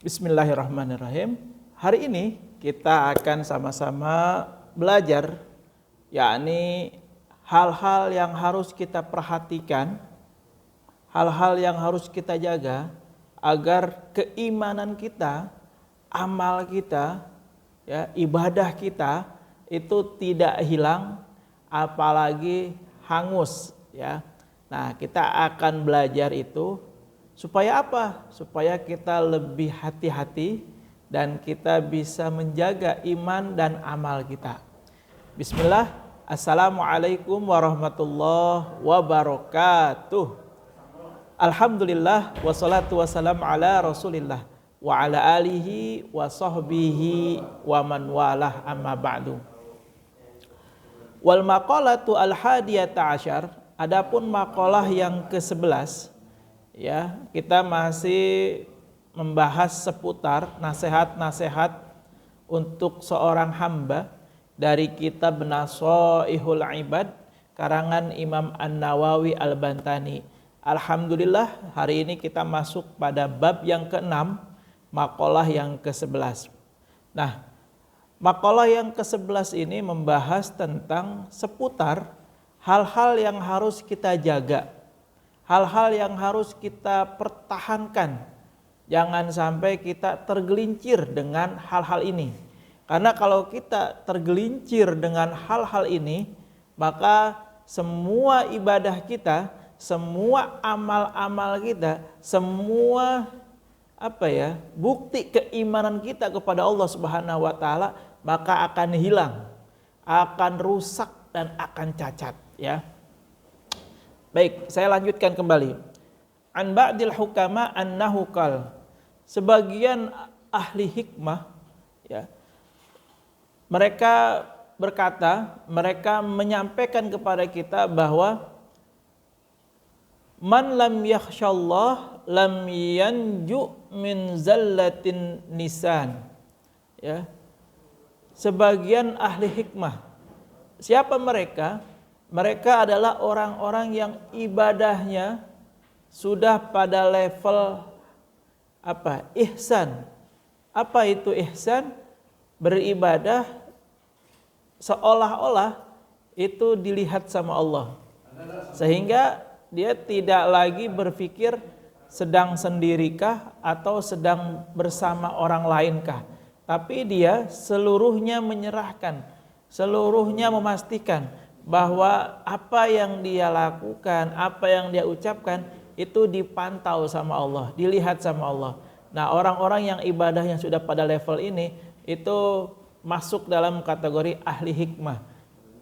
Bismillahirrahmanirrahim. Hari ini kita akan sama-sama belajar, yakni hal-hal yang harus kita perhatikan, hal-hal yang harus kita jaga agar keimanan kita, amal kita, ya, ibadah kita itu tidak hilang, apalagi hangus, ya. Nah, kita akan belajar itu supaya apa? Supaya kita lebih hati-hati dan kita bisa menjaga iman dan amal kita. Bismillah. Assalamualaikum warahmatullahi wabarakatuh. Alhamdulillah wassalatu wassalamu ala Rasulillah wa ala alihi wa sahbihi wa man walah, amma ba'du. Wal maqalatu al-hadiyata asyar, adapun maqalah yang ke-11, ya, kita masih membahas seputar nasihat-nasihat untuk seorang hamba dari kitab Nashaihul Ibad karangan Imam An-Nawawi Al-Bantani. Alhamdulillah, hari ini kita masuk pada bab yang ke-6, maqalah yang ke-11. Nah, maqalah yang ke-11 ini membahas tentang seputar hal-hal yang harus kita jaga, hal-hal yang harus kita pertahankan. Jangan sampai kita tergelincir dengan hal-hal ini. Karena kalau kita tergelincir dengan hal-hal ini, maka semua ibadah kita, semua amal-amal kita, semua bukti keimanan kita kepada Allah Subhanahu wa taala maka akan hilang, akan rusak dan akan cacat, ya. Baik, saya lanjutkan kembali. An ba'dil hukama annahu qal. Sebagian ahli hikmah, ya, mereka berkata, mereka menyampaikan kepada kita bahwa man lam yakhsyallah lam yanju min zallatin nisan. Ya. Sebagian ahli hikmah. Siapa mereka? Mereka adalah orang-orang yang ibadahnya sudah pada level ihsan. Apa itu ihsan? Beribadah seolah-olah itu dilihat sama Allah. Sehingga dia tidak lagi berpikir sedang sendirikah atau sedang bersama orang lainkah, tapi dia seluruhnya menyerahkan, seluruhnya memastikan bahwa apa yang dia lakukan, apa yang dia ucapkan itu dipantau sama Allah, dilihat sama Allah. Nah, orang-orang yang ibadahnya sudah pada level ini itu masuk dalam kategori ahli hikmah.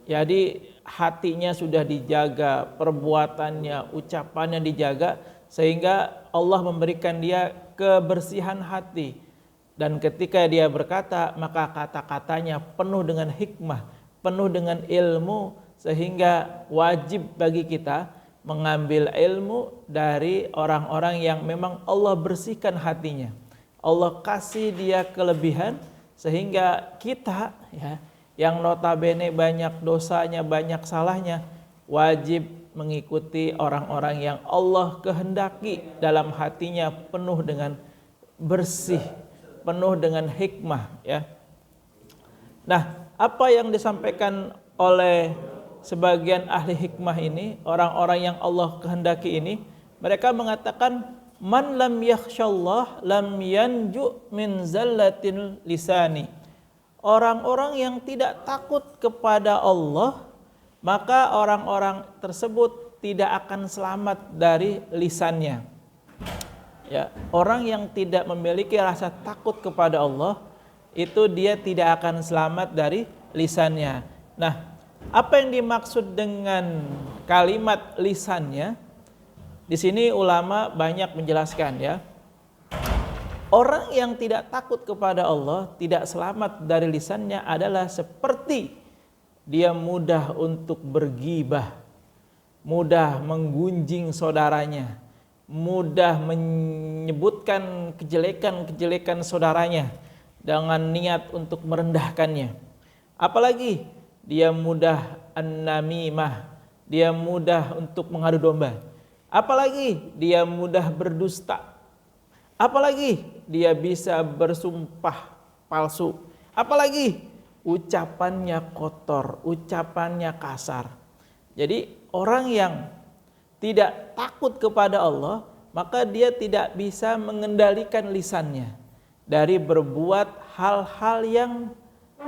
Jadi hatinya sudah dijaga, perbuatannya, ucapannya dijaga, sehingga Allah memberikan dia kebersihan hati. Dan ketika dia berkata, maka kata-katanya penuh dengan hikmah, penuh dengan ilmu, sehingga wajib bagi kita mengambil ilmu dari orang-orang yang memang Allah bersihkan hatinya. Allah kasih dia kelebihan, sehingga kita, ya, yang notabene banyak dosanya, banyak salahnya, wajib mengikuti orang-orang yang Allah kehendaki dalam hatinya penuh dengan bersih, penuh dengan hikmah, ya. Nah, apa yang disampaikan oleh sebagian ahli hikmah ini, orang-orang yang Allah kehendaki ini, mereka mengatakan man lam yakhsyallah lam yanju min zallatil lisani. Orang-orang yang tidak takut kepada Allah, maka orang-orang tersebut tidak akan selamat dari lisannya. Ya, orang yang tidak memiliki rasa takut kepada Allah, itu dia tidak akan selamat dari lisannya. Nah, apa yang dimaksud dengan kalimat lisannya? Di sini ulama banyak menjelaskan, ya. Orang yang tidak takut kepada Allah, tidak selamat dari lisannya adalah seperti dia mudah untuk bergibah, mudah menggunjing saudaranya, mudah menyebutkan kejelekan-kejelekan saudaranya dengan niat untuk merendahkannya. Apalagi dia mudah an-namimah, dia mudah untuk mengadu domba. Apalagi dia mudah berdusta. Apalagi dia bisa bersumpah palsu. Apalagi ucapannya kotor, ucapannya kasar. Jadi orang yang tidak takut kepada Allah, maka dia tidak bisa mengendalikan lisannya dari berbuat hal-hal yang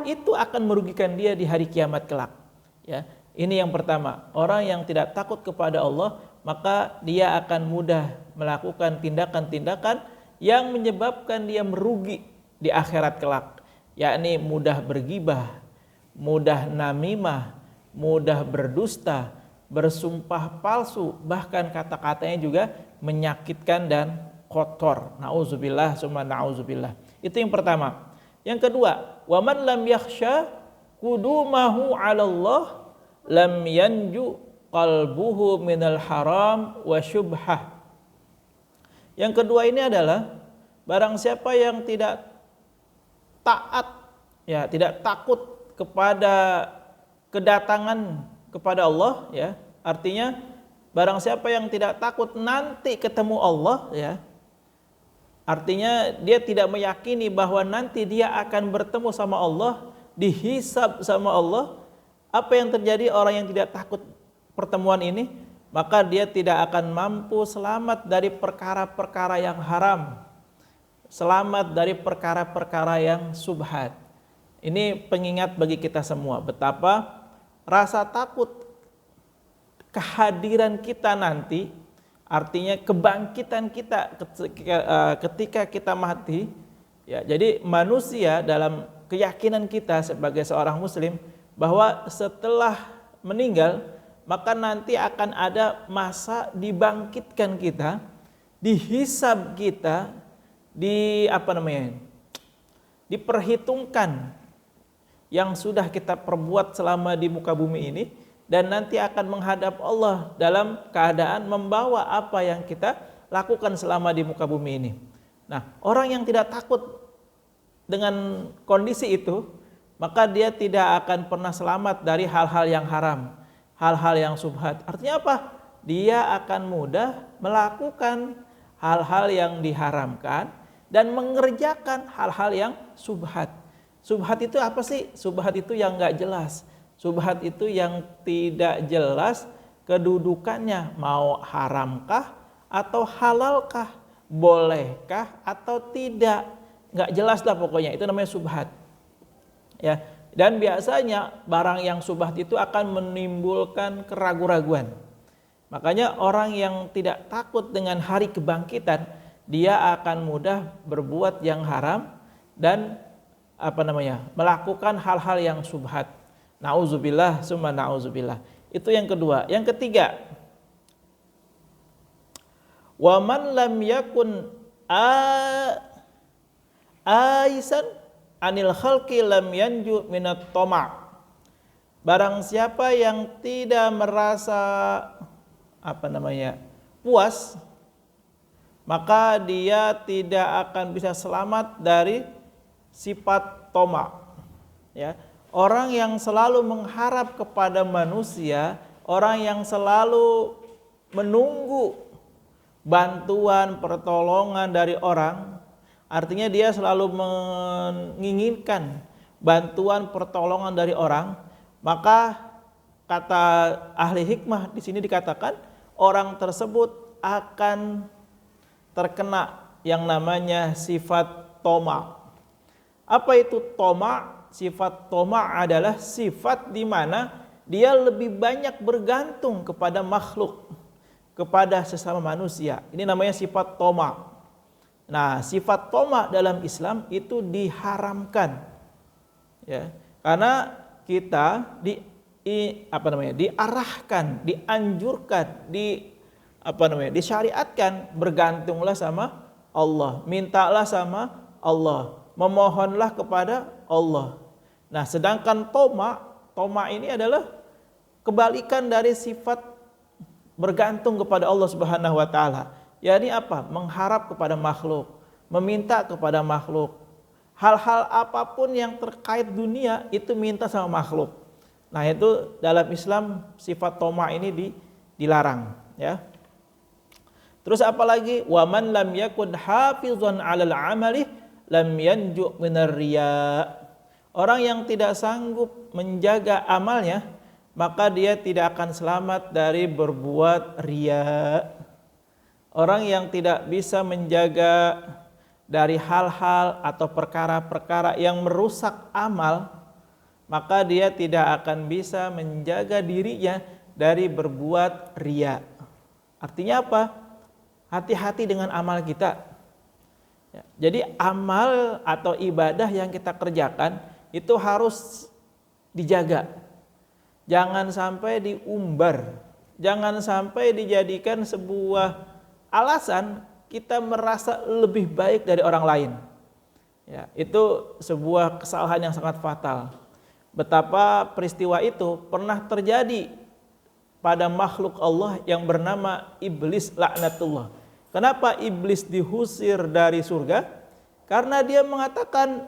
itu akan merugikan dia di hari kiamat kelak. Ya, ini yang pertama. Orang yang tidak takut kepada Allah, maka dia akan mudah melakukan tindakan-tindakan yang menyebabkan dia merugi di akhirat kelak, yakni mudah bergibah, mudah namimah, mudah berdusta, bersumpah palsu, bahkan kata-katanya juga menyakitkan dan kotor. Nauzubillah summa nauzubillah. Itu yang pertama. Yang kedua, wa man lam yakhsha qudumahu 'ala Allah lam yanju qalbuhu minal haram wa syubhah. Yang kedua ini adalah barang siapa yang tidak taat, ya, tidak takut kepada kedatangan kepada Allah, ya. Artinya barang siapa yang tidak takut nanti ketemu Allah, ya. Artinya dia tidak meyakini bahwa nanti dia akan bertemu sama Allah, dihisab sama Allah. Apa yang terjadi orang yang tidak takut pertemuan ini? Maka dia tidak akan mampu selamat dari perkara-perkara yang haram, selamat dari perkara-perkara yang subhat. Ini pengingat bagi kita semua betapa rasa takut kehadiran kita nanti, artinya kebangkitan kita ketika kita mati, ya. Jadi manusia dalam keyakinan kita sebagai seorang muslim bahwa setelah meninggal maka nanti akan ada masa dibangkitkan kita, dihisab kita, diperhitungkan yang sudah kita perbuat selama di muka bumi ini, dan nanti akan menghadap Allah dalam keadaan membawa apa yang kita lakukan selama di muka bumi ini. Nah, orang yang tidak takut dengan kondisi itu, maka dia tidak akan pernah selamat dari hal-hal yang haram, hal-hal yang subhat. Artinya apa? Dia akan mudah melakukan hal-hal yang diharamkan dan mengerjakan hal-hal yang subhat. Subhat itu apa sih? Subhat itu yang nggak jelas. Subhat itu yang tidak jelas kedudukannya, mau haramkah atau halalkah, bolehkah atau tidak, nggak jelas lah pokoknya, itu namanya subhat. Ya, dan biasanya barang yang subhat itu akan menimbulkan keraguan-raguan. Makanya orang yang tidak takut dengan hari kebangkitan, dia akan mudah berbuat yang haram dan melakukan hal-hal yang subhat. Nauzubillah summa nauzubillah. Itu yang kedua. Yang ketiga, wa man lam yakun aisan anil khalqi lam yanju minat tama'. Barang siapa yang tidak merasa puas, maka dia tidak akan bisa selamat dari sifat toma', ya. Orang yang selalu mengharap kepada manusia, orang yang selalu menunggu bantuan, pertolongan dari orang, artinya dia selalu menginginkan bantuan, pertolongan dari orang, maka kata ahli hikmah di sini dikatakan orang tersebut akan terkena yang namanya sifat toma'. Apa itu toma'? Sifat toma' adalah sifat di mana dia lebih banyak bergantung kepada makhluk, kepada sesama manusia. Ini namanya sifat toma'. Nah, sifat toma' dalam Islam itu diharamkan, ya, karena kita diarahkan, dianjurkan, disyariatkan bergantunglah sama Allah, mintalah sama Allah, memohonlah kepada Allah. Nah, sedangkan toma ini adalah kebalikan dari sifat bergantung kepada Allah Subhanahu wa taala. yakni apa? Mengharap kepada makhluk, meminta kepada makhluk. Hal-hal apapun yang terkait dunia itu minta sama makhluk. Nah, itu dalam Islam sifat toma ini dilarang, ya. Terus apalagi wa man lam yakun hafizan 'alal 'amali lam yanju minar riya. Orang yang tidak sanggup menjaga amalnya, maka dia tidak akan selamat dari berbuat riya. Orang yang tidak bisa menjaga dari hal-hal atau perkara-perkara yang merusak amal, maka dia tidak akan bisa menjaga dirinya dari berbuat riya. Artinya apa? Hati-hati dengan amal kita. Ya, jadi amal atau ibadah yang kita kerjakan itu harus dijaga. Jangan sampai diumbar. Jangan sampai dijadikan sebuah alasan kita merasa lebih baik dari orang lain. Ya, itu sebuah kesalahan yang sangat fatal. Betapa peristiwa itu pernah terjadi pada makhluk Allah yang bernama iblis laknatullah. Kenapa iblis diusir dari surga? Karena dia mengatakan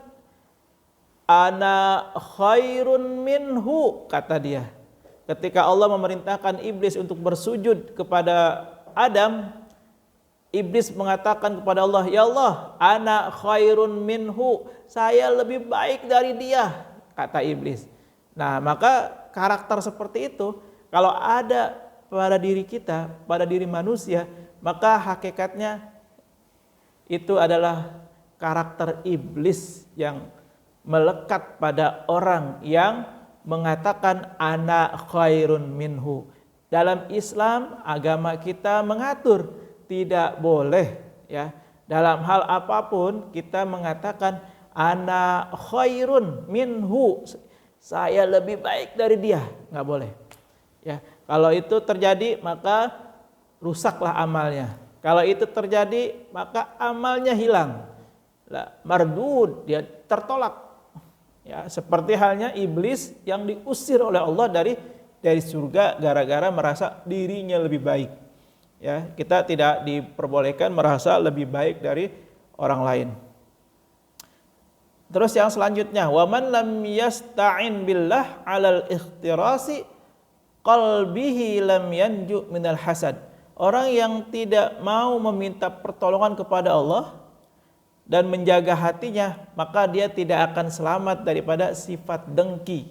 ana khairun minhu, kata dia. Ketika Allah memerintahkan iblis untuk bersujud kepada Adam, iblis mengatakan kepada Allah, ya Allah, ana khairun minhu, saya lebih baik dari dia, kata iblis. Nah, maka karakter seperti itu kalau ada pada diri kita, pada diri manusia, maka hakikatnya itu adalah karakter iblis yang melekat pada orang yang mengatakan ana khairun minhu. Dalam Islam, agama kita mengatur tidak boleh ya dalam hal apapun kita mengatakan ana khairun minhu, saya lebih baik dari dia, nggak boleh. Ya, kalau itu terjadi maka rusaklah amalnya. Kalau itu terjadi maka amalnya hilang. Mardud, dia tertolak. Ya, seperti halnya iblis yang diusir oleh Allah dari surga gara-gara merasa dirinya lebih baik. Ya, kita tidak diperbolehkan merasa lebih baik dari orang lain. Terus yang selanjutnya, wa man lam yasta'in billah 'alal ikhtirasi qalbihi lam yanju minal hasad. Orang yang tidak mau meminta pertolongan kepada Allah dan menjaga hatinya, maka dia tidak akan selamat daripada sifat dengki.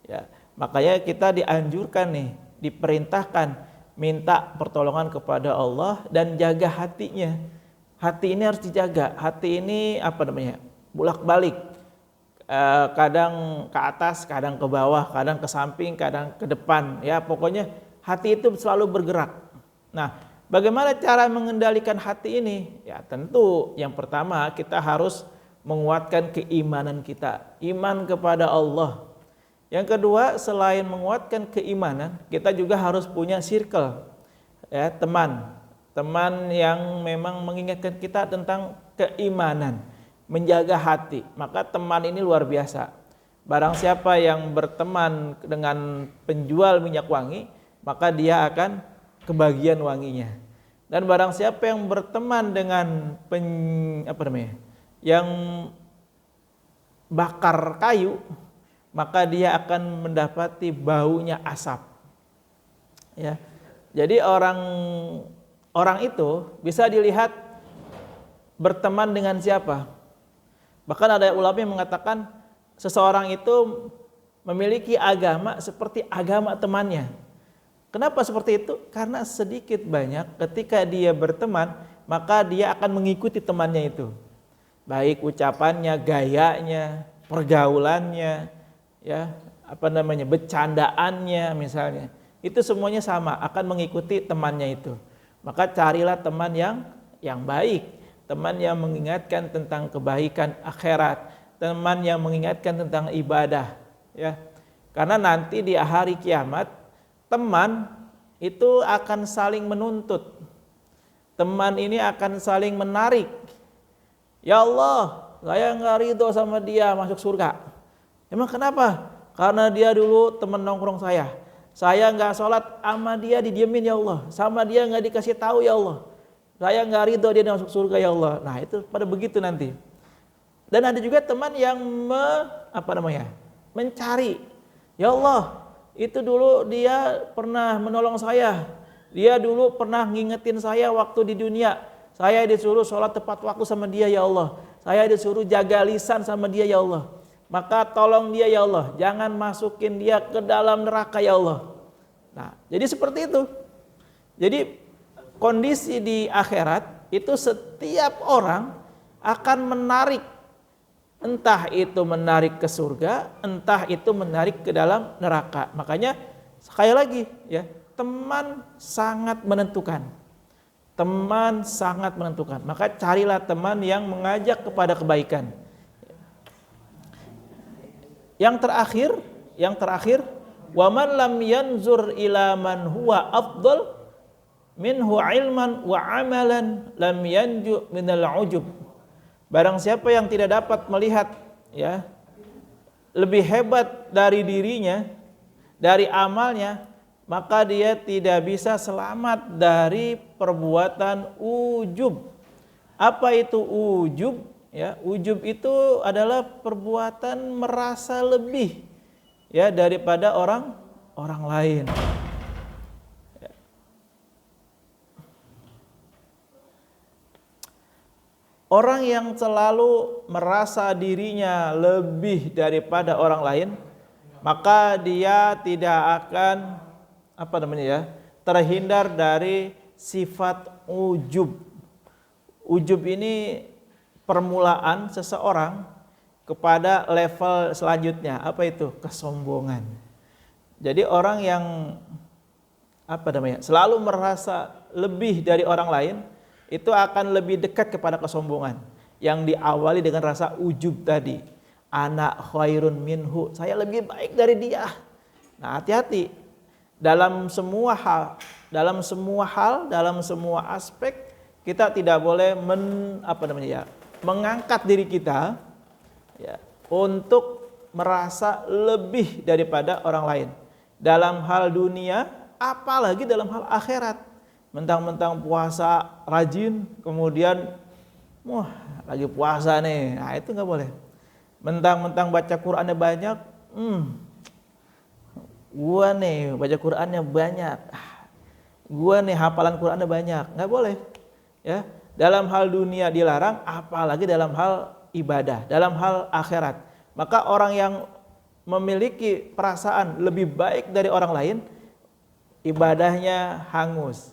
Ya, makanya kita dianjurkan nih, diperintahkan minta pertolongan kepada Allah dan jaga hatinya. Hati ini harus dijaga. Hati ini bolak-balik. Kadang ke atas, kadang ke bawah, kadang ke samping, kadang ke depan. Ya, pokoknya hati itu selalu bergerak. Nah, bagaimana cara mengendalikan hati ini? Ya, tentu yang pertama kita harus menguatkan keimanan kita, iman kepada Allah. Yang kedua, selain menguatkan keimanan, kita juga harus punya circle, ya, teman yang memang mengingatkan kita tentang keimanan, menjaga hati. Maka teman ini luar biasa. Barang siapa yang berteman dengan penjual minyak wangi, maka dia akan kebagian wanginya. Dan barang siapa yang berteman dengan yang bakar kayu, maka dia akan mendapati baunya asap. Ya. Jadi orang itu bisa dilihat berteman dengan siapa. Bahkan ada ulama yang mengatakan seseorang itu memiliki agama seperti agama temannya. Kenapa seperti itu? Karena sedikit banyak ketika dia berteman, maka dia akan mengikuti temannya itu. Baik ucapannya, gayanya, pergaulannya, ya, bercandaannya misalnya. Itu semuanya sama, akan mengikuti temannya itu. Maka carilah teman yang baik, teman yang mengingatkan tentang kebaikan akhirat, teman yang mengingatkan tentang ibadah, ya. Karena nanti di hari kiamat teman itu akan saling menuntut. Teman ini akan saling menarik. Ya Allah, saya nggak ridho sama dia masuk surga. Emang kenapa? Karena dia dulu teman nongkrong saya. Saya nggak sholat sama dia didiemin ya Allah. Sama dia nggak dikasih tahu ya Allah. Saya nggak ridho dia masuk surga ya Allah. Nah itu pada begitu nanti. Dan ada juga teman yang mencari. Ya Allah, itu dulu dia pernah menolong saya. Dia dulu pernah ngingetin saya waktu di dunia. Saya disuruh sholat tepat waktu sama dia ya Allah. Saya disuruh jaga lisan sama dia ya Allah. Maka tolong dia ya Allah, jangan masukin dia ke dalam neraka ya Allah. Nah, jadi seperti itu. Jadi kondisi di akhirat itu setiap orang akan menarik, entah itu menarik ke surga, entah itu menarik ke dalam neraka. Makanya sekali lagi ya, teman sangat menentukan. Teman sangat menentukan. Maka carilah teman yang mengajak kepada kebaikan. Yang terakhir, wa man lam yanzur ila man huwa afdal minhu ilman wa amalan lam yanju minal ujub. Barang siapa yang tidak dapat melihat ya lebih hebat dari dirinya, dari amalnya, maka dia tidak bisa selamat dari perbuatan ujub. Apa itu ujub? Ya, ujub itu adalah perbuatan merasa lebih ya daripada orang lain. Ya. Orang yang selalu merasa dirinya lebih daripada orang lain, maka dia tidak akan terhindar dari sifat ujub. Ujub ini permulaan seseorang kepada level selanjutnya. Apa itu? Kesombongan. Jadi orang yang selalu merasa lebih dari orang lain, itu akan lebih dekat kepada kesombongan yang diawali dengan rasa ujub tadi. Ana khairun minhu, saya lebih baik dari dia. Nah, hati-hati dalam semua hal, dalam semua aspek kita tidak boleh mengangkat diri kita ya, untuk merasa lebih daripada orang lain dalam hal dunia, apalagi dalam hal akhirat. Mentang-mentang puasa rajin, kemudian lagi puasa nih, nah itu nggak boleh. Mentang-mentang baca Qur'annya banyak, gua nih baca Qur'annya banyak, gua nih hafalan Qur'annya banyak, nggak boleh. Ya, dalam hal dunia dilarang, apalagi dalam hal ibadah, dalam hal akhirat. Maka orang yang memiliki perasaan lebih baik dari orang lain, ibadahnya hangus,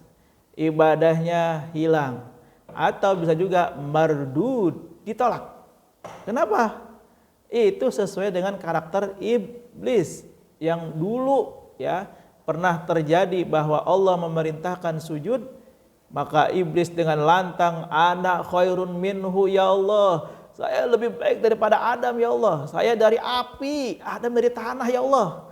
ibadahnya hilang, atau bisa juga mardud, ditolak. Kenapa? Itu sesuai dengan karakter iblis yang dulu ya pernah terjadi bahwa Allah memerintahkan sujud, maka iblis dengan lantang, ana khairun minhu ya Allah, saya lebih baik daripada Adam ya Allah, saya dari api, Adam dari tanah ya Allah,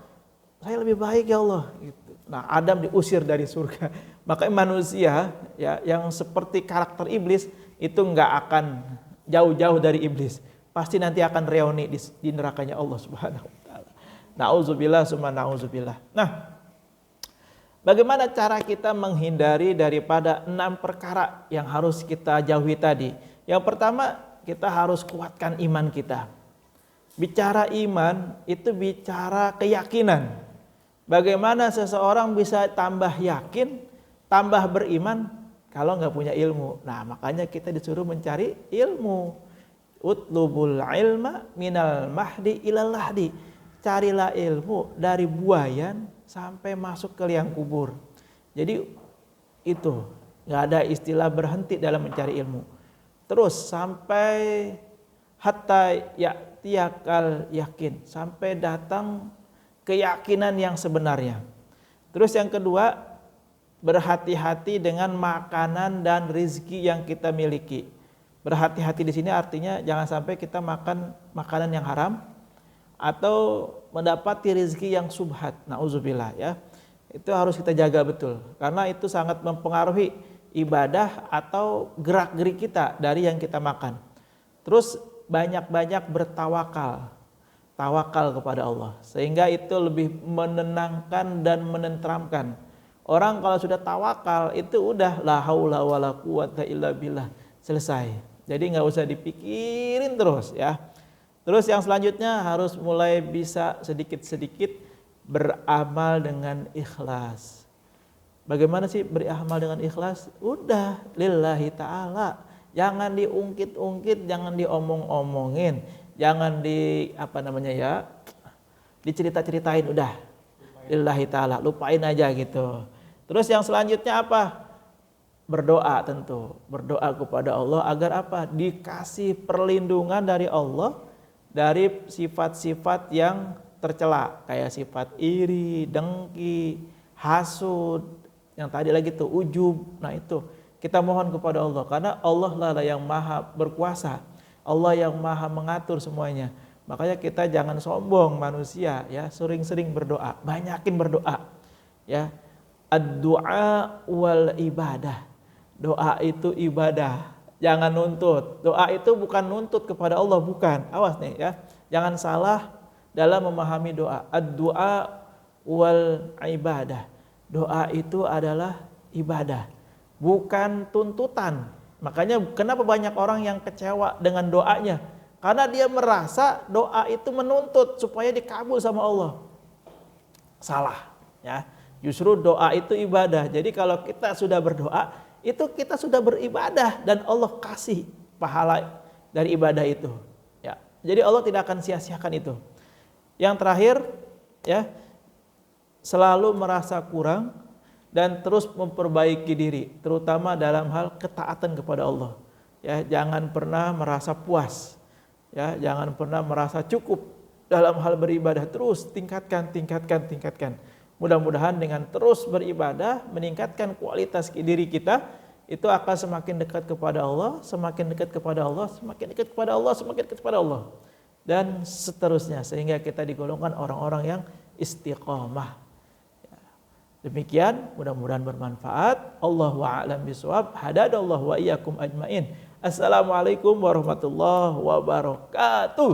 saya lebih baik ya Allah. Gitu. Nah, Adam diusir dari surga. Maka manusia ya yang seperti karakter iblis itu nggak akan jauh-jauh dari iblis, pasti nanti akan reuni di nerakanya Allah Subhanahu wa taala. Nauzubillah summa nauzubillah. Nah, bagaimana cara kita menghindari daripada 6 perkara yang harus kita jauhi tadi? Yang pertama, kita harus kuatkan iman kita. Bicara iman itu bicara keyakinan. Bagaimana seseorang bisa tambah yakin, tambah beriman kalau nggak punya ilmu? Nah, makanya kita disuruh mencari ilmu. Utlubul ilma minal mahdi ilal lahdi. Carilah ilmu dari buayan sampai masuk ke liang kubur. Jadi itu nggak ada istilah berhenti dalam mencari ilmu. Terus sampai hatta ya'tiyakal yakin, sampai datang keyakinan yang sebenarnya. Terus yang kedua, berhati-hati dengan makanan dan rizki yang kita miliki. Berhati-hati di sini artinya jangan sampai kita makan makanan yang haram atau mendapati rezeki yang subhat, nauzubillah ya. Itu harus kita jaga betul, karena itu sangat mempengaruhi ibadah atau gerak-gerik kita dari yang kita makan. Terus banyak-banyak bertawakal, tawakal kepada Allah, sehingga itu lebih menenangkan dan menenteramkan. Orang kalau sudah tawakal itu udah la haula wala quwata illa billah, selesai. Jadi nggak usah dipikirin terus ya. Terus yang selanjutnya harus mulai bisa sedikit-sedikit beramal dengan ikhlas. Bagaimana sih beramal dengan ikhlas? Udah, lillahi ta'ala. Jangan diungkit-ungkit, jangan diomong-omongin, jangan dicerita-ceritain, udah. Lillahi ta'ala, lupain aja gitu. Terus yang selanjutnya apa? Berdoa tentu. Berdoa kepada Allah agar apa? Dikasih perlindungan dari Allah dari sifat-sifat yang tercela, kayak sifat iri, dengki, hasud, yang tadi lagi tuh ujub. Nah itu kita mohon kepada Allah, karena Allah lah yang maha berkuasa, Allah yang maha mengatur semuanya. Makanya kita jangan sombong manusia ya, sering-sering berdoa, banyakin berdoa ya. Ad-du'a wal ibadah. Doa itu ibadah, jangan nuntut. Doa itu bukan nuntut kepada Allah, bukan. Awas nih ya, jangan salah dalam memahami doa. Ad-du'a wal ibadah. Doa itu adalah ibadah, bukan tuntutan. Makanya kenapa banyak orang yang kecewa dengan doanya? Karena dia merasa doa itu menuntut supaya dikabul sama Allah. Salah ya. Justru doa itu ibadah. Jadi kalau kita sudah berdoa, itu kita sudah beribadah dan Allah kasih pahala dari ibadah itu. Ya. Jadi Allah tidak akan sia-siakan itu. Yang terakhir ya, selalu merasa kurang dan terus memperbaiki diri, terutama dalam hal ketaatan kepada Allah. Ya, jangan pernah merasa puas. Ya, jangan pernah merasa cukup dalam hal beribadah, terus tingkatkan. Mudah-mudahan dengan terus beribadah, meningkatkan kualitas diri kita, itu akan semakin dekat kepada Allah, semakin dekat kepada Allah, semakin dekat kepada Allah, semakin dekat kepada Allah, dan seterusnya, sehingga kita digolongkan orang-orang yang istiqamah. Demikian, mudah-mudahan bermanfaat. Allahu a'lam bishawab. Hadadallahu wa iyyakum ajmain. Assalamualaikum warahmatullahi wabarakatuh.